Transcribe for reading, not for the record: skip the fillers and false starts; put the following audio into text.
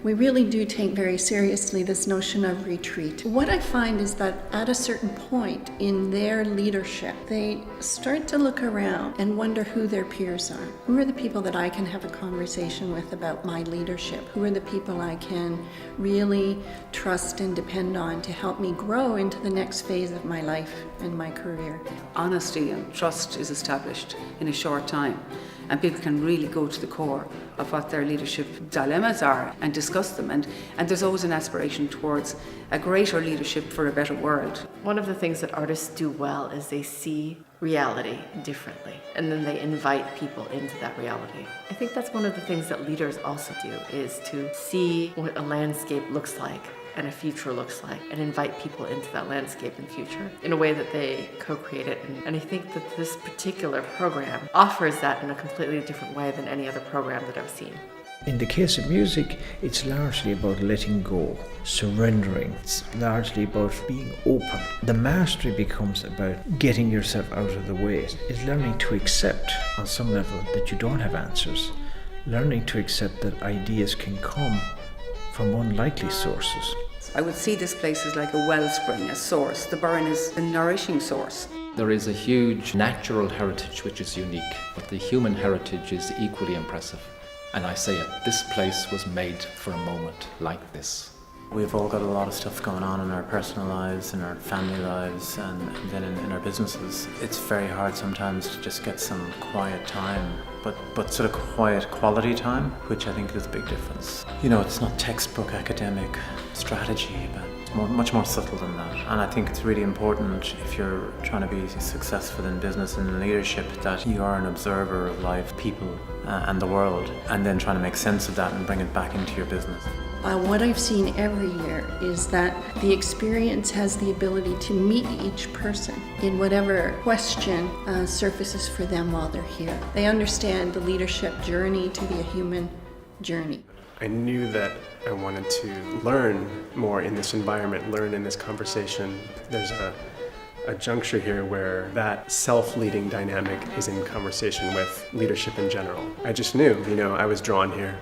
we really do take very seriously this notion of retreat. What I find is that at a certain point in their leadership, they start to look around and wonder who their peers are. Who are the people that I can have a conversation with about my leadership? Who are the people I can really trust and depend on to help me grow into the next phase of my life and my career? Honesty and trust is established in a short time, and people can really go to the core of what their leadership dilemmas are and discuss them, and there's always an aspiration towards a greater leadership for a better world. One of the things that artists do well is they see reality differently, and then they invite people into that reality. I think that's one of the things that leaders also do, is to see what a landscape looks like and a future looks like, and invite people into that landscape and future in a way that they co-create it. And I think that this particular program offers that in a completely different way than any other program that I've seen. In the case of music, it's largely about letting go, surrendering. It's largely about being open. The mastery becomes about getting yourself out of the way. It's learning to accept on some level that you don't have answers. Learning to accept that ideas can come from unlikely sources. I would see this place as like a wellspring, a source. The burn is a nourishing source. There is a huge natural heritage which is unique, but the human heritage is equally impressive. And I say it, this place was made for a moment like this. We've all got a lot of stuff going on in our personal lives, in our family lives, and then in our businesses. It's very hard sometimes to just get some quiet time, but sort of quiet quality time, which I think is a big difference. You know, it's not textbook academic strategy, but it's much more subtle than that. And I think it's really important, if you're trying to be successful in business and in leadership, that you are an observer of life, people, and the world, and then trying to make sense of that and bring it back into your business. What I've seen every year is that the experience has the ability to meet each person in whatever question surfaces for them while they're here. They understand the leadership journey to be a human journey. I knew that I wanted to learn more in this environment, learn in this conversation. There's a juncture here where that self-leading dynamic is in conversation with leadership in general. I just knew, I was drawn here.